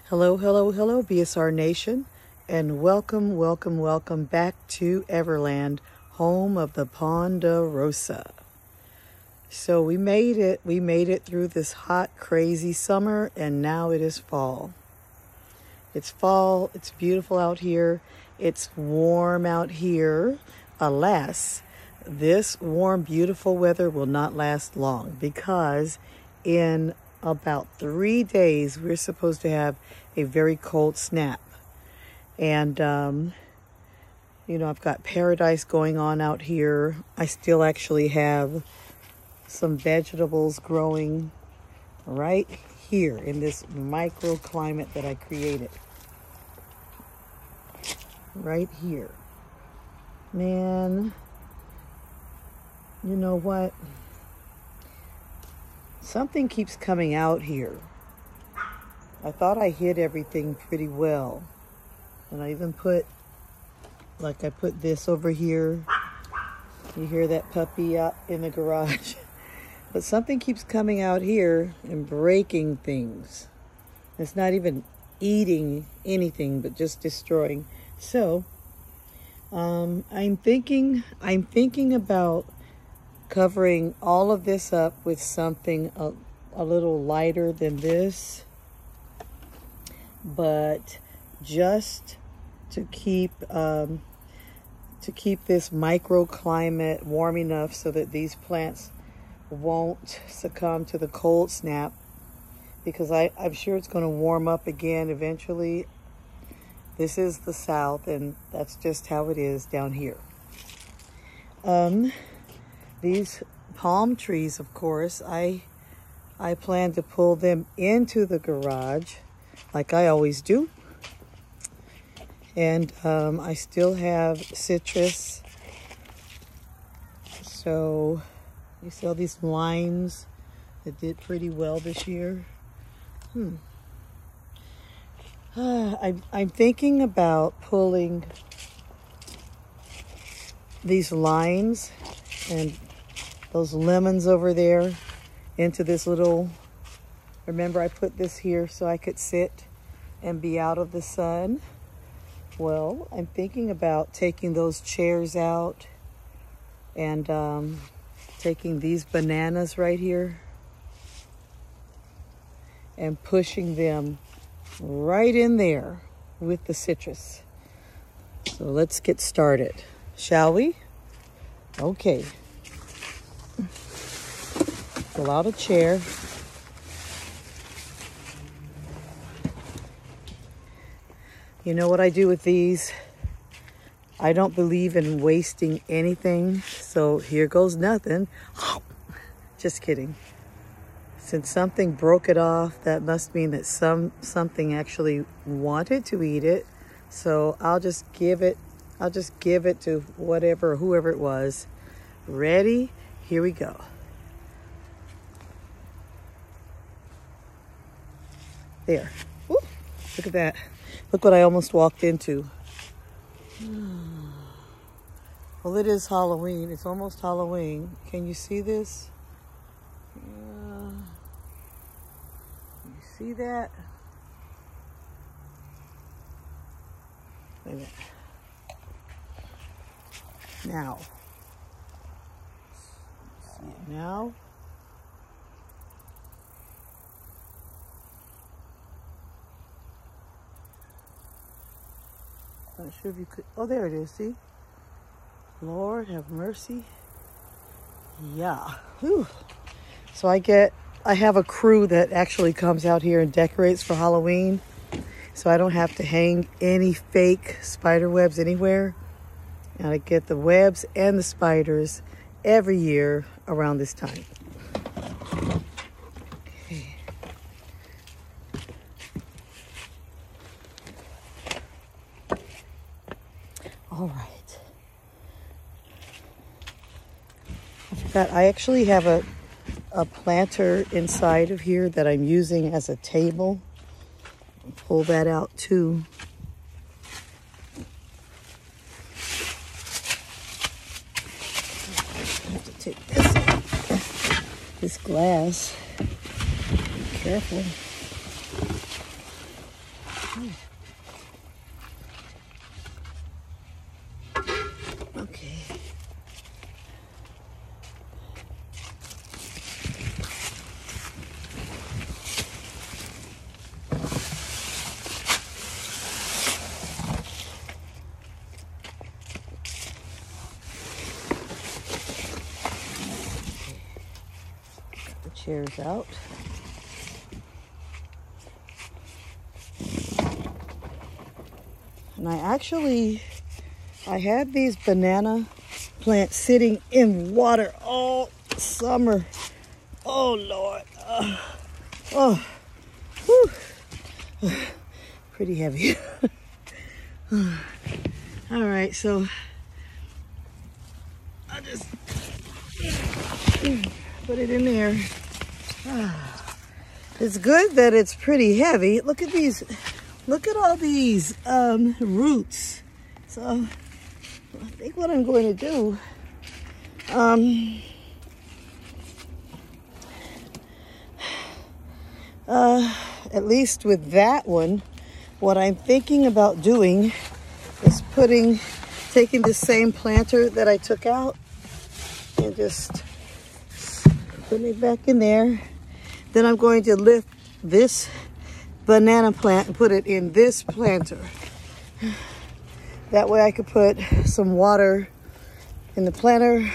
Hello, hello, hello, BSR Nation, and welcome back to Everland, home of the Ponderosa. So we made it through this hot, crazy summer, and now it is fall. It's fall, it's beautiful out here, it's warm out here. Alas, this warm, beautiful weather will not last long because in about 3 days, we're supposed to have a very cold snap. And, I've got paradise going on out here. I still actually have some vegetables growing right here in this microclimate that I created. Right here. Man, you know what? Something keeps coming out here. I thought I hid everything pretty well. And I even put this over here. You hear that puppy out in the garage. But something keeps coming out here and breaking things. It's not even eating anything, but just destroying. So, I'm thinking about covering all of this up with something a little lighter than this, but just to keep this microclimate warm enough so that these plants won't succumb to the cold snap, because I'm sure it's going to warm up again eventually. This is the South, and that's just how it is down here. These palm trees, of course, I plan to pull them into the garage like I always do. And I still have citrus. So you see all these limes that did pretty well this year. I'm thinking about pulling these limes and those lemons over there into this little, remember I put this here so I could sit and be out of the sun. Well, I'm thinking about taking those chairs out and taking these bananas right here and pushing them right in there with the citrus. So let's get started, shall we? Okay. Pull out a chair. You know what I do with these? I don't believe in wasting anything, so here goes nothing. Just kidding. Since something broke it off, that must mean that something actually wanted to eat it. So I'll just give it to whoever it was. Ready? Here we go. There. Woo, look at that. Look what I almost walked into. Well, it is Halloween. It's almost Halloween. Can you see this? You see that? Wait a minute. Now. See it now? I'm not sure if you could. Oh, there it is. See? Lord have mercy. Yeah. Whew. So I have a crew that actually comes out here and decorates for Halloween. So I don't have to hang any fake spider webs anywhere. And I get the webs and the spiders every year around this time. Okay. All right. I actually have a planter inside of here that I'm using as a table. I'll pull that out too. I have to take this glass. Be careful. Okay. The chairs out. And I had these banana plants sitting in water all summer. Oh, Lord. Whew. Pretty heavy. All right, so I'll just put it in there. It's good that it's pretty heavy. Look at these. Look at all these roots. So I think what I'm going to do, at least with that one, what I'm thinking about doing is taking the same planter that I took out and just putting it back in there. Then I'm going to lift this banana plant and put it in this planter. That way I could put some water in the planter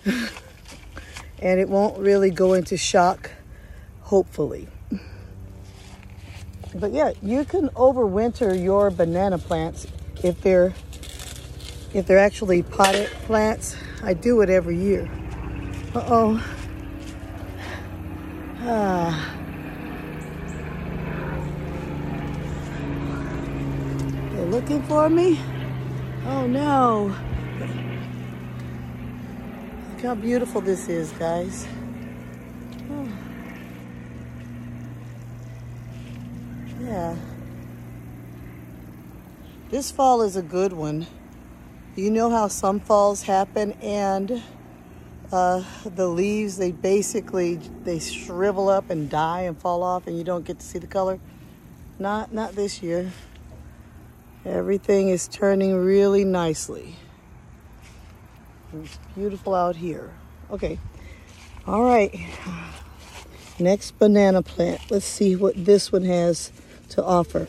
and it won't really go into shock, hopefully. But yeah, you can overwinter your banana plants if they're actually potted plants. I do it every year. Uh-oh. They're looking for me? Oh no. Look how beautiful this is, guys. Oh. Yeah. This fall is a good one. You know how some falls happen and the leaves, they shrivel up and die and fall off and you don't get to see the color? Not this year. Everything is turning really nicely. It's beautiful out here. Okay. All right. Next banana plant. Let's see what this one has to offer.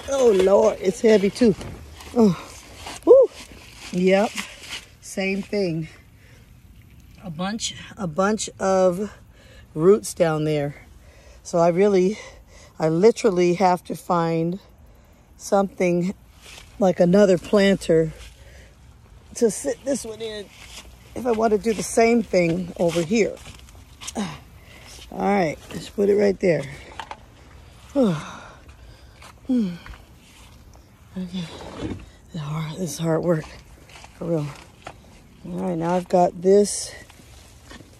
Oh Lord, it's heavy too. Oh, woo. Yep, same thing. A bunch of roots down there. So I literally have to find something like another planter to sit this one in if I want to do the same thing over here. All right, let's put it right there. Okay. This is hard work, for real. All right, now I've got this.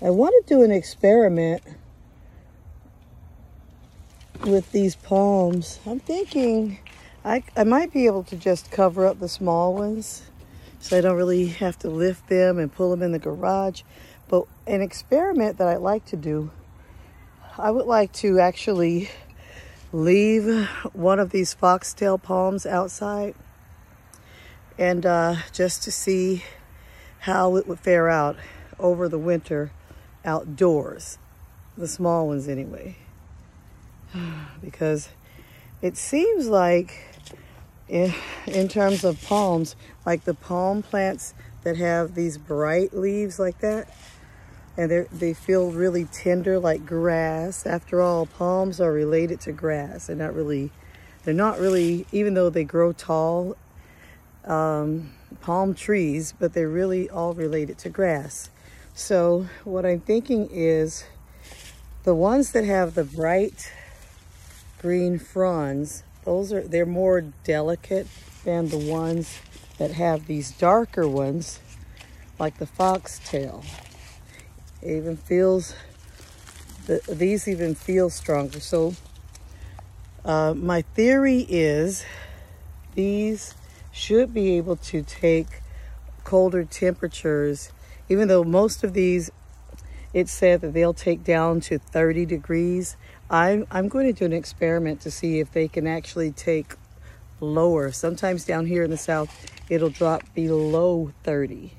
I want to do an experiment with these palms. I'm thinking I might be able to just cover up the small ones so I don't really have to lift them and pull them in the garage. But an experiment that I'd like to do, I would like to actually leave one of these foxtail palms outside and just to see how it would fare out over the winter outdoors, the small ones anyway. Because it seems like in terms of palms, like the palm plants that have these bright leaves like that, and they feel really tender like grass. After all, palms are related to grass. They're not really, even though they grow tall, palm trees, but they're really all related to grass. So what I'm thinking is the ones that have the bright green fronds, they're more delicate than the ones that have these darker ones, like the foxtail. It even feels, these even feel stronger. So my theory is these should be able to take colder temperatures, even though most of these, it said that they'll take down to 30 degrees. I'm going to do an experiment to see if they can actually take lower. Sometimes down here in the south, it'll drop below 30.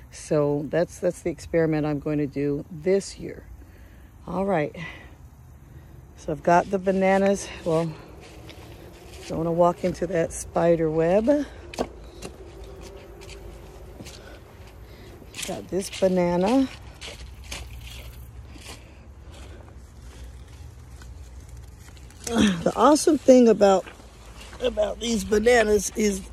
So that's the experiment I'm going to do this year. All right. So I've got the bananas. Well, don't want to walk into that spider web. Got this banana. The awesome thing about these bananas is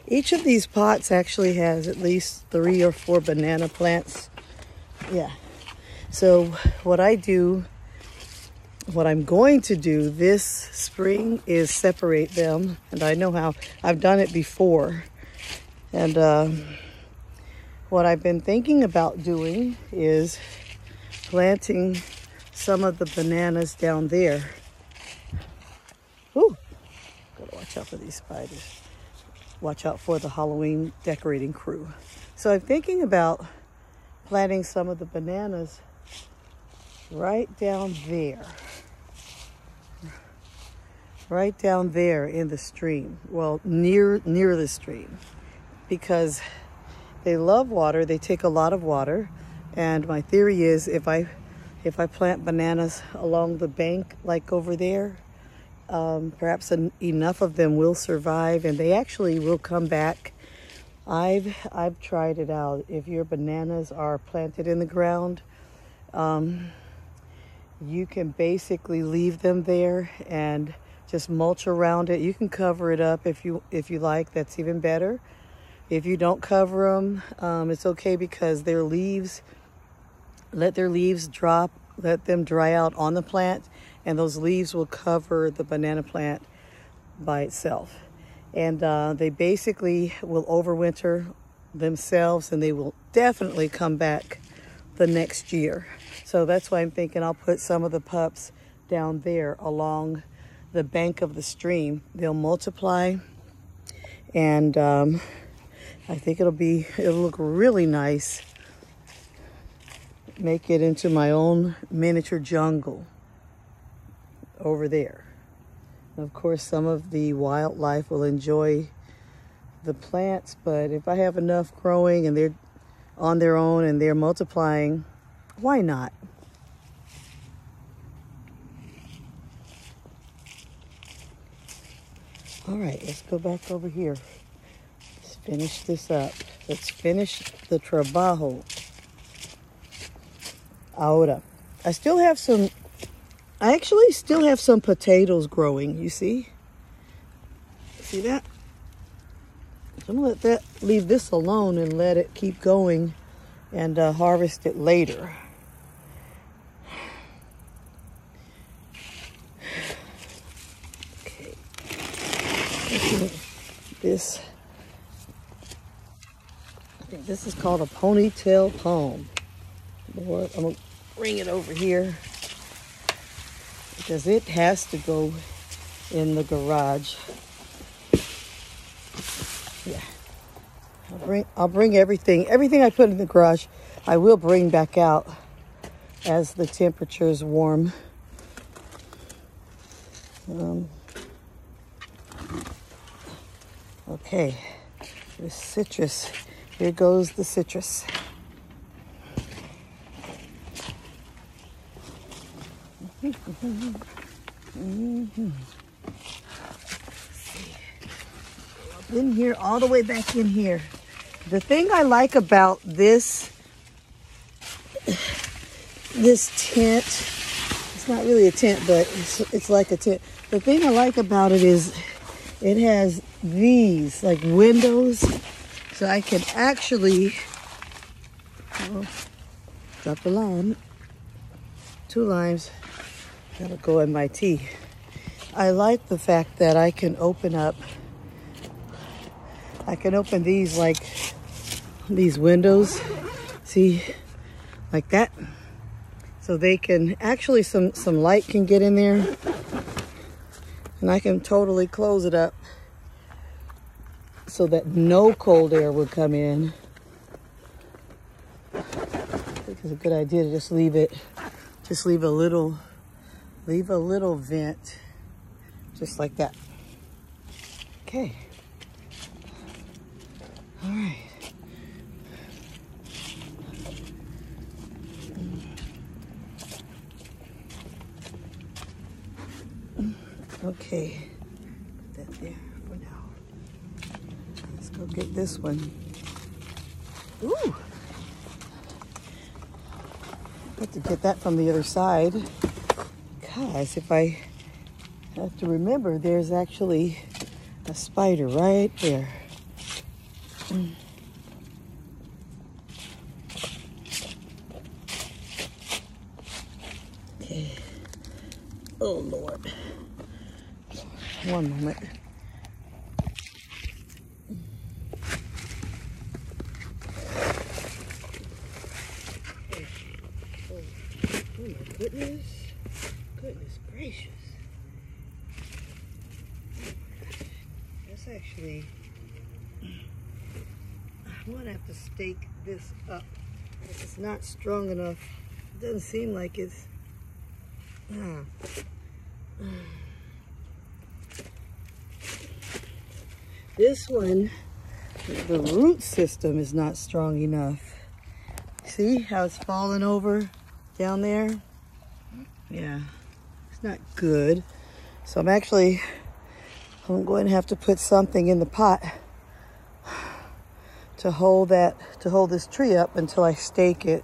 each of these pots actually has at least 3 or 4 banana plants. Yeah. So what I'm going to do this spring is separate them. And I know how. I've done it before. And what I've been thinking about doing is planting some of the bananas down there. Ooh, gotta watch out for these spiders. Watch out for the Halloween decorating crew. So I'm thinking about planting some of the bananas right down there. Right down there in the stream. Well, near the stream. Because they love water, they take a lot of water. And my theory is if I plant bananas along the bank, like over there, perhaps enough of them will survive, and they actually will come back. I've tried it out. If your bananas are planted in the ground, you can basically leave them there and just mulch around it. You can cover it up if you like. That's even better. If you don't cover them, it's okay, because their leaves. Let their leaves drop, let them dry out on the plant, and those leaves will cover the banana plant by itself. And they basically will overwinter themselves, and they will definitely come back the next year. So that's why I'm thinking I'll put some of the pups down there along the bank of the stream. They'll multiply, and I think it'll look really nice. Make it into my own miniature jungle over there. And of course, some of the wildlife will enjoy the plants, but if I have enough growing and they're on their own and they're multiplying, why not? All right, let's go back over here. Let's finish this up. Let's finish the trabajo. Ahora, I actually still have some potatoes growing, you see? See that? So I'm gonna leave this alone and let it keep going and harvest it later. Okay. This, I think this is called a ponytail palm. I'm gonna bring it over here because it has to go in the garage. Yeah, I'll bring everything I put in the garage, I will bring back out as the temperatures warm. Okay, there's citrus. Here goes the citrus. Up in here, all the way back in here. The thing I like about this tent, it's not really a tent, but it's like a tent. The thing I like about it is it has these like windows, so I can actually drop the lime, 2 limes. That'll go in my tea. I like the fact that I can open these, like these windows, see, like that. So they can actually, some light can get in there, and I can totally close it up so that no cold air would come in. Look it's a good idea to just leave a little vent, just like that. Okay. All right. Okay, put that there for now. Let's go get this one. Ooh! Have to get that from the other side. Guys, if I have to remember, there's actually a spider right there. Okay. Oh, Lord. One moment. Oh my goodness. Goodness gracious. That's actually, I'm gonna have to stake this up. It's not strong enough. It doesn't seem like it's, This one, the root system is not strong enough. See how it's falling over down there? Yeah, it's not good. So I'm going to have to put something in the pot to hold this tree up until I stake it.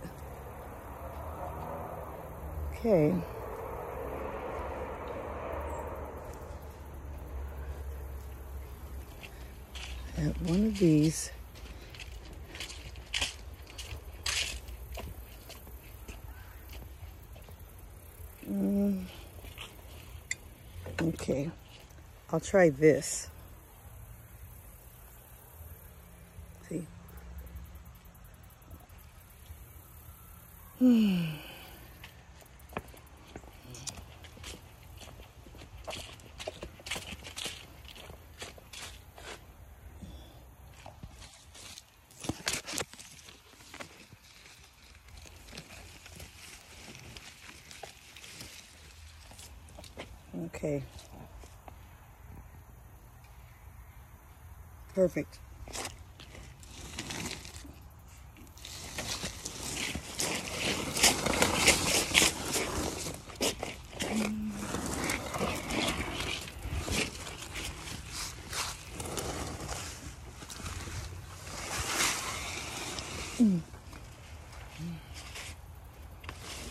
Okay. At one of these. Okay, I'll try this. See? Okay. Perfect.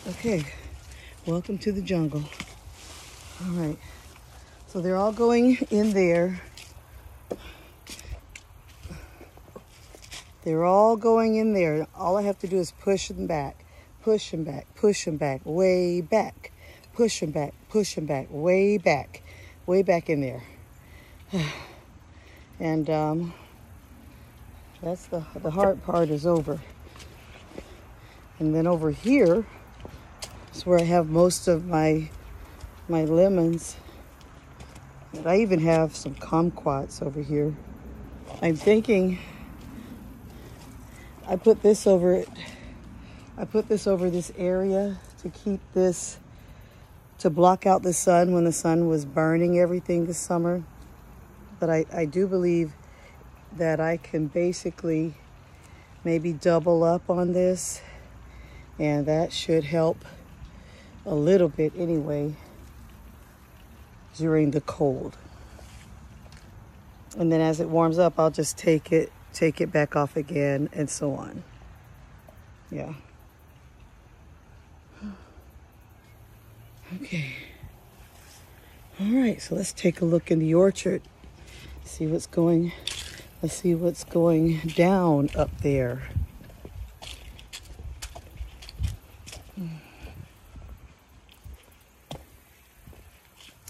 Okay, welcome to the jungle. All right, so they're all going in there. They're all going in there. All I have to do is push them back, push them back, push them back, way back, push them back, way back in there. And that's the hard part is over. And then over here is where I have most of my lemons. And I even have some kumquats over here. I'm thinking I put this over this area to keep this, to block out the sun when the sun was burning everything this summer. But I do believe that I can basically maybe double up on this, and that should help a little bit anyway during the cold. And then as it warms up, I'll just take it back off again, and so on. Yeah. Okay. All right, so let's take a look in the orchard. Let's see what's going down up there.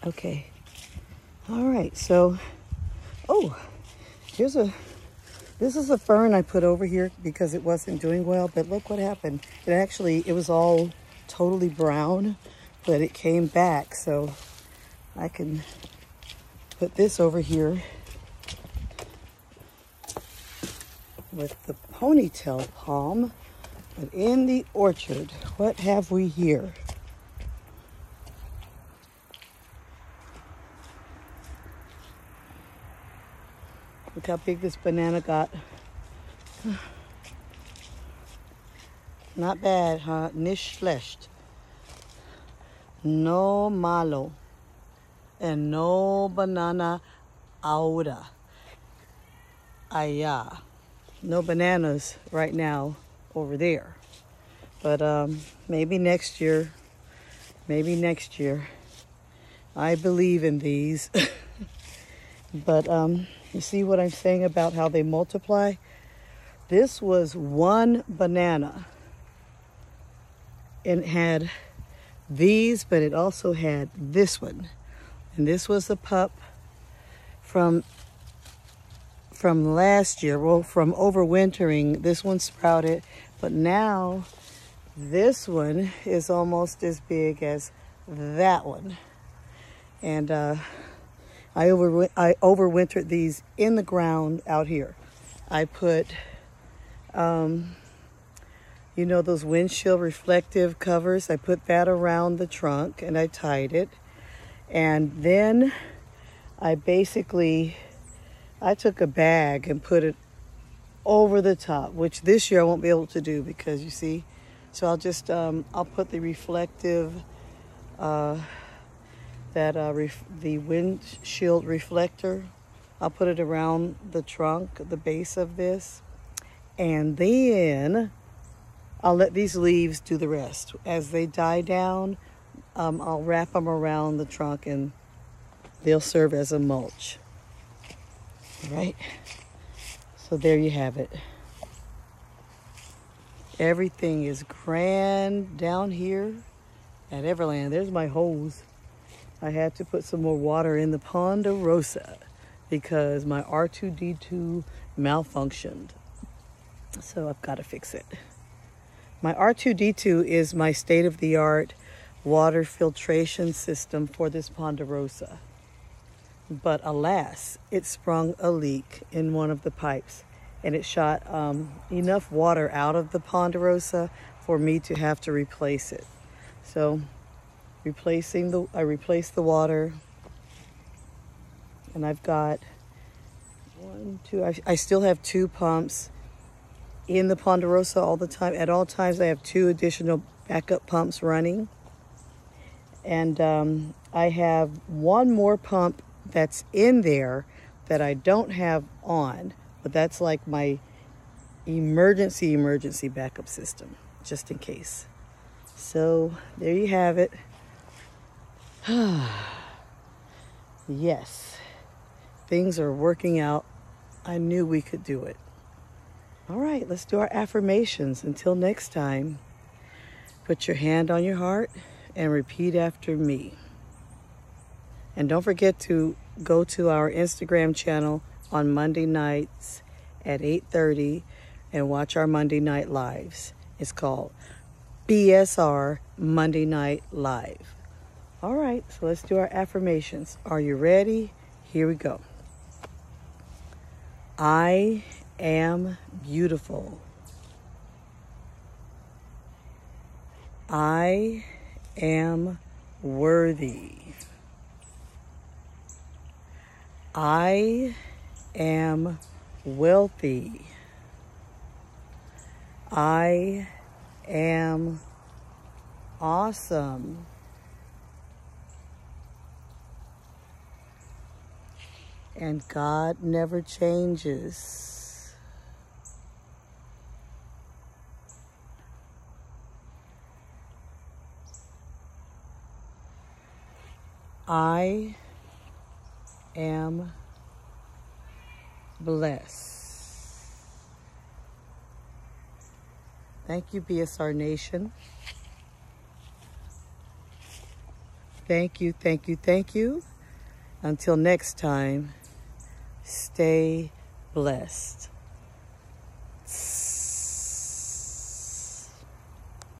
Okay. All right, so, this is a fern I put over here because it wasn't doing well, but look what happened. It was all totally brown, but it came back, so I can put this over here with the ponytail palm. But in the orchard, what have we here? Look how big this banana got. Not bad, huh? Nicht schlecht. No malo. And no banana ahora. Allá. No bananas right now over there. But maybe next year. Maybe next year. I believe in these. But you see what I'm saying about how they multiply? This was one banana. And it had these, but it also had this one. And this was a pup from last year. Well, from overwintering, this one sprouted. But now this one is almost as big as that one. And I overwintered these in the ground out here. I put, you know, those windshield reflective covers. I put that around the trunk and I tied it. And then I took a bag and put it over the top, which this year I won't be able to do because you see. So I'll just, I'll put the reflective, the windshield reflector. I'll put it around the trunk, the base of this. And then I'll let these leaves do the rest. As they die down, I'll wrap them around the trunk and they'll serve as a mulch. All right? So there you have it. Everything is grand down here at Everland. There's my hose. I had to put some more water in the Ponderosa because my R2D2 malfunctioned. So I've got to fix it. My R2D2 is my state-of-the-art water filtration system for this Ponderosa. But alas, it sprung a leak in one of the pipes and it shot enough water out of the Ponderosa for me to have to replace it. So I replaced the water, and I've got I still have 2 pumps in the Ponderosa all the time. At all times I have 2 additional backup pumps running. And I have 1 more pump that's in there that I don't have on, but that's like my emergency backup system, just in case. So there you have it. Yes, things are working out. I knew we could do it. All right, let's do our affirmations. Until next time, put your hand on your heart and repeat after me. And don't forget to go to our Instagram channel on Monday nights at 8:30 and watch our Monday night lives. It's called BSR Monday Night Live. All right, so let's do our affirmations. Are you ready? Here we go. I am beautiful. I am worthy. I am wealthy. I am awesome. And God never changes. I am blessed. Thank you, BSR Nation. Thank you, thank you, thank you. Until next time, stay blessed.